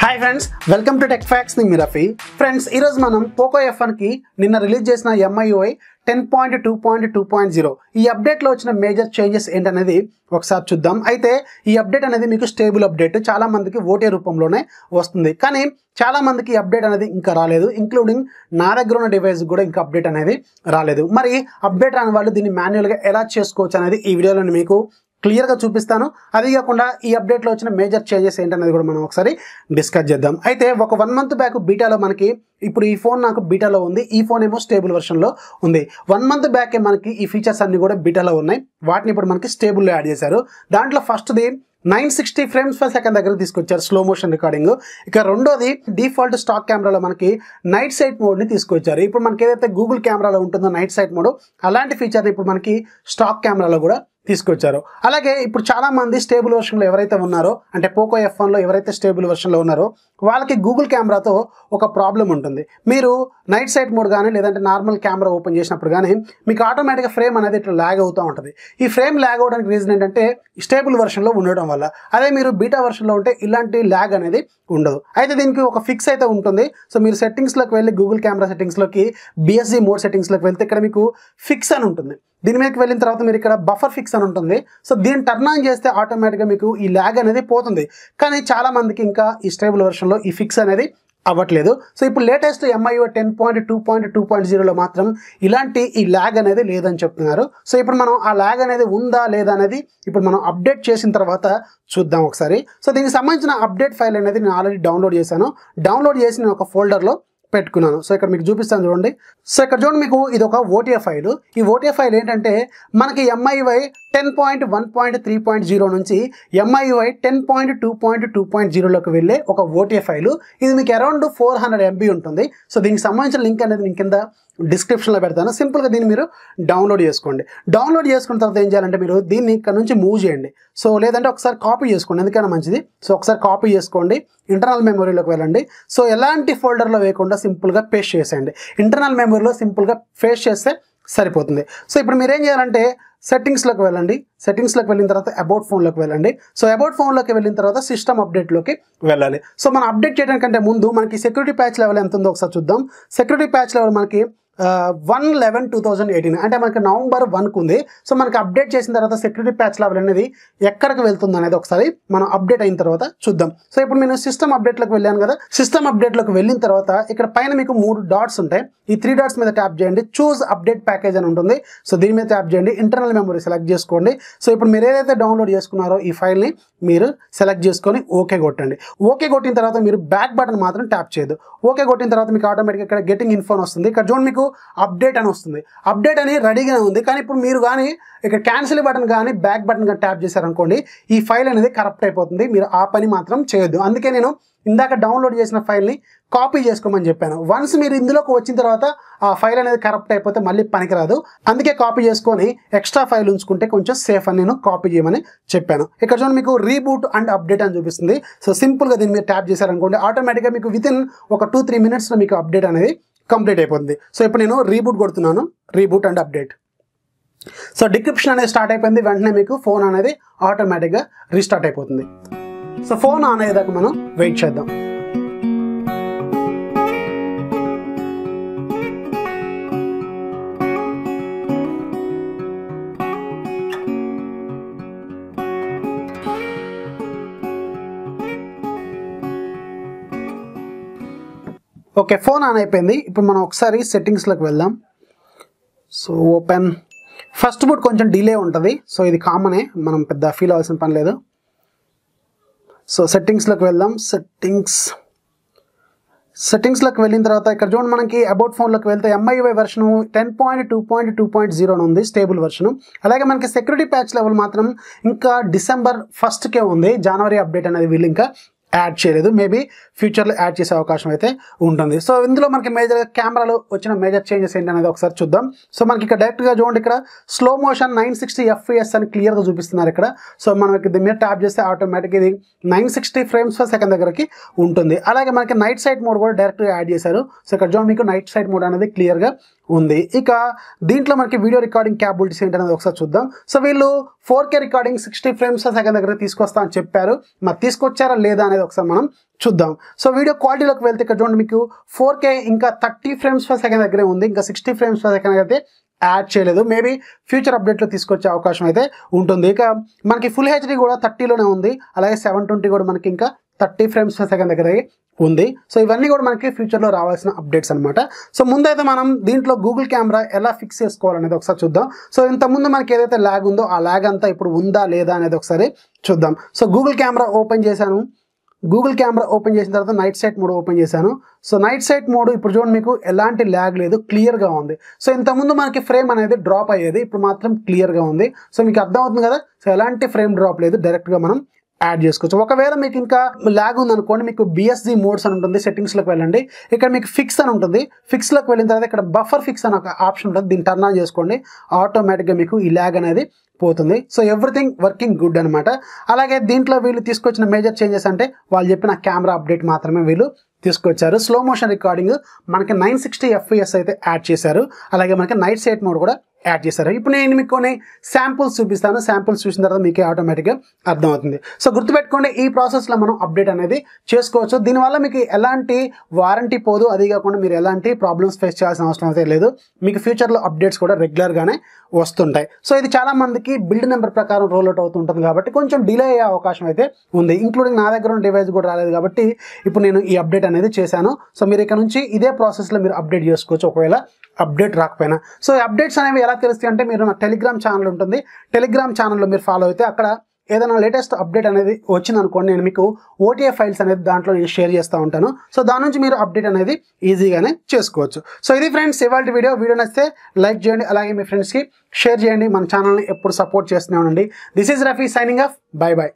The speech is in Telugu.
Hi friends, welcome to tech fax. నేను మీ రఫీ. ఫ్రెండ్స్, ఈరోజు మనం పోకో F1కి నిన్న రిలీజ్ చేసిన MIUI 10.2.2.0 ఈ అప్డేట్లో వచ్చిన మేజర్ చేంజెస్ ఏంటనేది ఒకసారి చూద్దాం. అయితే ఈ అప్డేట్ అనేది మీకు స్టేబుల్ అప్డేట్, చాలా మందికి ఓటే రూపంలోనే వస్తుంది. కానీ చాలా మందికి ఈ అప్డేట్ అనేది ఇంకా రాలేదు, ఇంక్లూడింగ్ నా దగ్గర ఉన్న డివైస్ కూడా ఇంకా అప్డేట్ అనేది రాలేదు. మరి అప్డేట్ రాని వాళ్ళు దీన్ని మాన్యువల్గా ఎలా చేసుకోవచ్చు అనేది ఈ వీడియోలో మీకు క్లియర్గా చూపిస్తాను. అది కాకుండా ఈ అప్డేట్లో వచ్చిన మేజర్ చేంజెస్ ఏంటనేది కూడా మనం ఒకసారి డిస్కస్ చేద్దాం. అయితే ఒక 1 month బ్యాక్ బీటాలో మనకి, ఇప్పుడు ఈ ఫోన్ నాకు బీటాలో ఉంది, ఈ ఫోన్ ఏమో స్టేబుల్ వెర్షన్లో ఉంది. 1 month బ్యాకే మనకి ఈ ఫీచర్స్ అన్ని కూడా బీటాలో ఉన్నాయి, వాటిని ఇప్పుడు మనకి స్టేబుల్లో యాడ్ చేశారు. దాంట్లో ఫస్ట్ది 960 frames per second దగ్గర తీసుకొచ్చారు, స్లో మోషన్ రికార్డింగ్. ఇక రెండోది డిఫాల్ట్ స్టాక్ కెమెరాలో మనకి నైట్ సైట్ మోడ్ని తీసుకొచ్చారు. ఇప్పుడు మనకి ఏదైతే గూగుల్ కెమెరాలో ఉంటుందో నైట్ సైట్ మోడ్, అలాంటి ఫీచర్ ఇప్పుడు మనకి స్టాక్ కెమెరాలో కూడా తీసుకొచ్చారు. అలాగే ఇప్పుడు చాలా మంది స్టేబుల్ వెర్షన్లో ఎవరైతే ఉన్నారో, అంటే పోకో F1లో ఎవరైతే స్టేబుల్ వెర్షన్లో ఉన్నారో వాళ్ళకి గూగుల్ కెమెరాతో ఒక ప్రాబ్లం ఉంటుంది. మీరు నైట్ సైట్ మోడ్ కానీ లేదంటే నార్మల్ కెమెరా ఓపెన్ చేసినప్పుడు కానీ మీకు ఆటోమేటిక్గా ఫ్రేమ్ అనేది ఇట్లా ల్యాగ్ అవుతూ ఉంటుంది. ఈ ఫ్రేమ్ ల్యాగ్ అవడానికి రీజన్ ఏంటంటే స్టేబుల్ వెర్షన్లో ఉండడం వల్ల. అదే మీరు బీటా వెర్షన్లో ఉంటే ఇలాంటి ల్యాగ్ అనేది ఉండదు. అయితే దీనికి ఒక ఫిక్స్ అయితే ఉంటుంది. సో మీరు సెట్టింగ్స్లోకి వెళ్ళి గూగుల్ కెమెరా సెట్టింగ్స్లోకి BSG మోడ్ సెట్టింగ్స్లోకి వెళ్తే ఇక్కడ మీకు ఫిక్స్ అని ఉంటుంది. దీని మీదకి వెళ్ళిన తర్వాత మీరు ఇక్కడ బఫర్ ఫిక్స్ అని ఉంటుంది. సో దీన్ని టర్న్ ఆన్ చేస్తే ఆటోమేటిక్గా మీకు ఈ ల్యాగ్ అనేది పోతుంది. కానీ చాలా మందికి ఇంకా ఈ స్టేబుల్ వెర్షన్లో ఈ ఫిక్స్ అనేది అవ్వట్లేదు. సో ఇప్పుడు లేటెస్ట్ MIUI 10.2.2.0లో మాత్రం ఇలాంటి ఈ ల్యాగ్ అనేది లేదని చెప్తున్నారు. సో ఇప్పుడు మనం ఆ ల్యాగ్ అనేది ఉందా లేదా అనేది ఇప్పుడు మనం అప్డేట్ చేసిన తర్వాత చూద్దాం ఒకసారి. సో దీనికి సంబంధించిన అప్డేట్ ఫైల్ అనేది నేను ఆల్రెడీ డౌన్లోడ్ చేశాను. డౌన్లోడ్ చేసి నేను ఒక ఫోల్డర్లో పెట్టుకున్నాను. సో ఇక్కడ మీకు చూపిస్తాను చూడండి. సో ఇక్కడ చూడండి, మీకు ఇది ఒక OTA ఫైల్. ఈ OTA ఫైల్ ఏంటంటే మనకి MIUI 10.1.3.0 నుంచి MIUI 10.2.2.0లోకి వెళ్ళే ఒక OTA ఫైలు. ఇది మీకు అరౌండ్ 400 MB ఉంటుంది. సో దీనికి సంబంధించిన లింక్ అనేది నేను కింద డిస్క్రిప్షన్లో పెడతాను. సింపుల్గా దీన్ని మీరు డౌన్లోడ్ చేసుకోండి. డౌన్లోడ్ చేసుకున్న తర్వాత ఏం చేయాలంటే మీరు దీన్ని ఇక్కడ నుంచి మూవ్ చేయండి. సో లేదంటే ఒకసారి కాపీ చేసుకోండి, ఎందుకైనా మంచిది. సో ఒకసారి కాపీ చేసుకోండి, ఇంటర్నల్ మెమరీలోకి వెళ్ళండి. సో ఎలాంటి ఫోల్డర్లో వేయకుండా సింపుల్గా పేస్ట్ చేసేయండి. ఇంటర్నల్ మెమరీలో సింపుల్గా పేస్ట్ చేస్తే సరిపోతుంది. సో ఇప్పుడు మీరు ఏం చేయాలంటే సెట్టింగ్స్లోకి వెళ్ళండి. సెట్టింగ్స్లోకి వెళ్ళిన తర్వాత అబౌట్ ఫోన్లోకి వెళ్ళండి. సో అబౌట్ ఫోన్లోకి వెళ్ళిన తర్వాత సిస్టమ్ అప్డేట్లోకి వెళ్ళాలి. సో మనం అప్డేట్ చేయడానికంటే ముందు మనకి సెక్యూరిటీ ప్యాచ్ లెవెల్ ఎంత ఉందో ఒకసారి చూద్దాం. సెక్యూరిటీ ప్యాచ్ లెవెల్ మనకి 1/11/2018 అంటే మనకి November 1కు ఉంది. సో మనకి అప్డేట్ చేసిన తర్వాత సెక్యూరిటీ ప్యాచ్ లెవెల్ అనేది ఎక్కడికి వెళ్తుంది అనేది ఒకసారి మనం అప్డేట్ అయిన తర్వాత చూద్దాం. సో ఇప్పుడు నేను సిస్టమ్ అప్డేట్లోకి వెళ్ళాను కదా. సిస్టమ్ అప్డేట్లోకి వెళ్ళిన తర్వాత ఇక్కడ పైన మీకు 3 డాట్స్ ఉంటాయి. ఈ 3 డాట్స్ మీద ట్యాప్ చేయండి. చూస్ అప్డేట్ ప్యాకేజ్ అని ఉంటుంది. సో దీని మీద ట్యాప్ చేయండి. ఇంటర్నల్ మెమరీ సెలెక్ట్ చేసుకోండి. సో ఇప్పుడు మీరు ఏదైతే డౌన్లోడ్ చేసుకున్నారో ఈ ఫైల్ని మీరు సెలెక్ట్ చేసుకొని ఓకే కొట్టండి. ఓకే కొట్టిన తర్వాత మీరు బ్యాక్ బటన్ మాత్రం ట్యాప్ చేయదు. ఓకే కొట్టిన తర్వాత మీకు ఆటోమేటిక్గా ఇక్కడ గెటింగ్ ఇన్ఫోన్ వస్తుంది. ఇక్కడ చూడండి, మీకు అప్డేట్ అని వస్తుంది. అప్డేట్ అని రెడీగానే ఉంది. కానీ ఇప్పుడు మీరు కానీ ఇక్కడ క్యాన్సిల్ బటన్ కానీ బ్యాక్ బటన్ కానీ ట్యాప్ చేశారనుకోండి, ఈ ఫైల్ అనేది కరప్ట్ అయిపోతుంది. మీరు ఆ పని మాత్రం చేయొద్దు. అందుకే నేను ఇందాక డౌన్లోడ్ చేసిన ఫైల్ని కాపీ చేసుకోమని చెప్పాను. వన్స్ మీరు ఇందులోకి వచ్చిన తర్వాత ఆ ఫైల్ అనేది కరప్ట్ అయిపోతే మళ్ళీ పనికిరాదు. అందుకే కాపీ చేసుకొని ఎక్స్ట్రా ఫైల్ ఉంచుకుంటే కొంచెం సేఫ్ అని నేను కాపీ చేయమని చెప్పాను. ఇక్కడ చూడండి, మీకు రీబూట్ అండ్ అప్డేట్ అని చూపిస్తుంది. సో సింపుల్గా దీన్ని మీరు ట్యాప్ చేశారనుకోండి, ఆటోమేటిక్గా మీకు వితిన్ ఒక 2-3 minutesలో మీకు అప్డేట్ అనేది కంప్లీట్ అయిపోతుంది. సో ఇప్పుడు నేను రీబూట్ కొడుతున్నాను, reboot and update. So decryption అనేది స్టార్ట్ అయిపోయింది. వెంటనే మీకు ఫోన్ అనేది ఆటోమేటిక్గా రీస్టార్ట్ అయిపోతుంది. సో ఫోన్ ఆన్ అయ్యేదాకా మనం వెయిట్ చేద్దాం. ఓకే, ఫోన్ ఆన్ అయిపోయింది. ఇప్పుడు మనం ఒకసారి సెట్టింగ్స్లోకి వెళ్దాం. So open. ఫస్ట్ బూట్ కొంచెం డిలే ఉంటుంది. సో ఇది కామనే, మనం పెద్ద ఫీల్ అవ్వాల్సిన పని లేదు. సో సెట్టింగ్స్లోకి వెళ్దాం. సెట్టింగ్స్లోకి వెళ్ళిన తర్వాత ఇక్కడ చూడండి, మనకి అబౌట్ ఫోన్లోకి వెళ్తే MIUI వెర్షన్ 10.2.2.0 ఉంది, స్టేబుల్ వెర్షన్. అలాగే మనకి సెక్యూరిటీ ప్యాచ్ లెవెల్ మాత్రం ఇంకా December 1కే ఉంది. జనవరి అప్డేట్ అనేది వీళ్ళు ఇంకా యాడ్ చేయలేదు. మేబీ ఫ్యూచర్లో యాడ్ చేసే అవకాశం అయితే ఉంటుంది. సో ఇందులో మనకి మేజర్ కెమెరాలో వచ్చిన మేజర్ చేంజెస్ ఏంటనేది ఒకసారి చూద్దాం. సో మనకి ఇక్కడ డైరెక్ట్గా చూడండి, ఇక్కడ స్లో మోషన్ 960 FPS అని క్లియర్గా చూపిస్తున్నారు ఇక్కడ. సో మనకి దీని మీద ట్యాప్ చేస్తే ఆటోమేటిక్గా ఇది 960 frames per second దగ్గరికి ఉంటుంది. అలాగే మనకి నైట్ సైట్ మోడ్ కూడా డైరెక్ట్గా యాడ్ చేశారు. సో ఇక్కడ చూడండి, మీకు నైట్ సైట్ మోడ్ అనేది క్లియర్గా ఉంది. ఇక దీంట్లో మనకి వీడియో రికార్డింగ్ క్యాపబిలిటీస్ ఏంటనేది ఒకసారి చూద్దాం. సో వీళ్ళు 4K recording 60 frames per second దగ్గర తీసుకొస్తా అని చెప్పారు. మరి తీసుకొచ్చారా లేదా అనేది ఒకసారి మనం చూద్దాం. సో వీడియో క్వాలిటీలోకి వెళ్తే ఇక్కడ చూడండి మీకు 4K ఇంకా 30 ఫ్రేమ్స్ పర్ సెకండ్ దగ్గరే ఉంది. ఇంకా 60 ఫ్రేమ్స్ పర్ సెకండ్ అయితే యాడ్ చేయలేదు. మేబీ ఫ్యూచర్ అప్డేట్లో తీసుకొచ్చే అవకాశం అయితే ఉంటుంది. ఇక మనకి ఫుల్ హెచ్డీ కూడా 30లోనే ఉంది. అలాగే 720 కూడా మనకి ఇంకా 30 ఫ్రేమ్స్ పర్ సెకండ్ దగ్గర ఉంది. సో ఇవన్నీ కూడా మనకి ఫ్యూచర్లో రావాల్సిన అప్డేట్స్ అనమాట. సో ముందైతే మనం దీంట్లో గూగుల్ కెమెరా ఎలా ఫిక్స్ చేసుకోవాలనేది ఒకసారి చూద్దాం. సో ఇంతకుముందు మనకి ఏదైతే ల్యాగ్ ఉందో ఆ ల్యాగ్ అంతా ఇప్పుడు ఉందా లేదా అనేది ఒకసారి చూద్దాం. సో గూగుల్ కెమెరా ఓపెన్ చేశాను. గూగుల్ కెమెరా ఓపెన్ చేసిన తర్వాత నైట్ సైట్ మోడ్ ఓపెన్ చేశాను. సో నైట్ సైట్ మోడ్ ఇప్పుడు చూడండి మీకు ఎలాంటి ల్యాగ్ లేదు, క్లియర్గా ఉంది. సో ఇంతకుముందు మనకి ఫ్రేమ్ అనేది డ్రాప్ అయ్యేది, ఇప్పుడు మాత్రం క్లియర్గా ఉంది. సో మీకు అర్థమవుతుంది కదా. సో ఎలాంటి ఫ్రేమ్ డ్రాప్ లేదు, డైరెక్ట్గా మనం యాడ్ చేసుకోవచ్చు. ఒకవేళ మీకు ఇంకా ల్యాగ్ ఉందనుకోండి, మీకు BSG మోడ్స్ అని ఉంటుంది, సెట్టింగ్స్లోకి వెళ్ళండి. ఇక్కడ మీకు ఫిక్స్ అని ఉంటుంది. ఫిక్స్లోకి వెళ్ళిన తర్వాత ఇక్కడ బఫర్ ఫిక్స్ అని ఒక ఆప్షన్ ఉంటుంది, దీన్ని టర్న్ ఆన్ చేసుకోండి. ఆటోమేటిక్గా మీకు ఈ ల్యాగ్ అనేది పోతుంది. సో ఎవ్రీథింగ్ వర్కింగ్ గుడ్ అనమాట. అలాగే దీంట్లో వీళ్ళు తీసుకొచ్చిన మేజర్ చేంజెస్ అంటే వాళ్ళు చెప్పిన కెమెరా అప్డేట్ మాత్రమే వీళ్ళు తీసుకొచ్చారు. స్లో మోషన్ రికార్డింగ్ మనకి 960 FPS అయితే యాడ్ చేశారు. అలాగే మనకి నైట్ సైట్ మోడ్ కూడా యాడ్ చేశారు. ఇప్పుడు నేను మీకు కొన్ని శాంపుల్స్ చూపిస్తాను. శాంపుల్స్ చూసిన తర్వాత మీకే ఆటోమేటిక్గా అర్థమవుతుంది. సో గుర్తుపెట్టుకోండి, ఈ ప్రాసెస్లో మనం అప్డేట్ అనేది చేసుకోవచ్చు. దీనివల్ల మీకు ఎలాంటి వారంటీ పోదు, అది కాకుండా మీరు ఎలాంటి ప్రాబ్లమ్స్ ఫేస్ చేయాల్సిన అవసరం అయితే లేదు. మీకు ఫ్యూచర్లో అప్డేట్స్ కూడా రెగ్యులర్గానే వస్తుంటాయి. సో ఇది చాలా మందికి బిల్డ్ నెంబర్ ప్రకారం రోల్ అవుట్ అవుతుంటుంది కాబట్టి కొంచెం డిలే అయ్యే అవకాశం అయితే ఉంది. ఇంక్లూడింగ్ నా దగ్గర ఉన్న డివైస్ కూడా రాలేదు కాబట్టి ఇప్పుడు నేను ఈ అప్డేట్ అనేది చేశాను. సో మీరు ఇక్కడ నుంచి ఇదే ప్రాసెస్లో మీరు అప్డేట్ చేసుకోవచ్చు ఒకవేళ అప్డేట్ రాకపోయినా. సో ఈ అప్డేట్స్ అనేవి ఎలా తెలుస్తాయి అంటే, మీరు నా టెలిగ్రామ్ ఛానల్ ఉంటుంది, టెలిగ్రామ్ ఛానల్లో మీరు ఫాలో అయితే అక్కడ ఏదైనా లేటెస్ట్ అప్డేట్ అనేది వచ్చిందనుకోండి, నేను మీకు OTA ఫైల్స్ అనేది దాంట్లో నేను షేర్ చేస్తూ ఉంటాను. సో దాని నుంచి మీరు అప్డేట్ అనేది ఈజీగానే చేసుకోవచ్చు. సో ఇది ఫ్రెండ్స్ ఇవాళ వీడియో నచ్చితే లైక్ చేయండి, అలాగే మీ ఫ్రెండ్స్కి షేర్ చేయండి. మన ఛానల్ని ఎప్పుడు సపోర్ట్ చేస్తూనే ఉండండి. This is Rafi signing off. By by.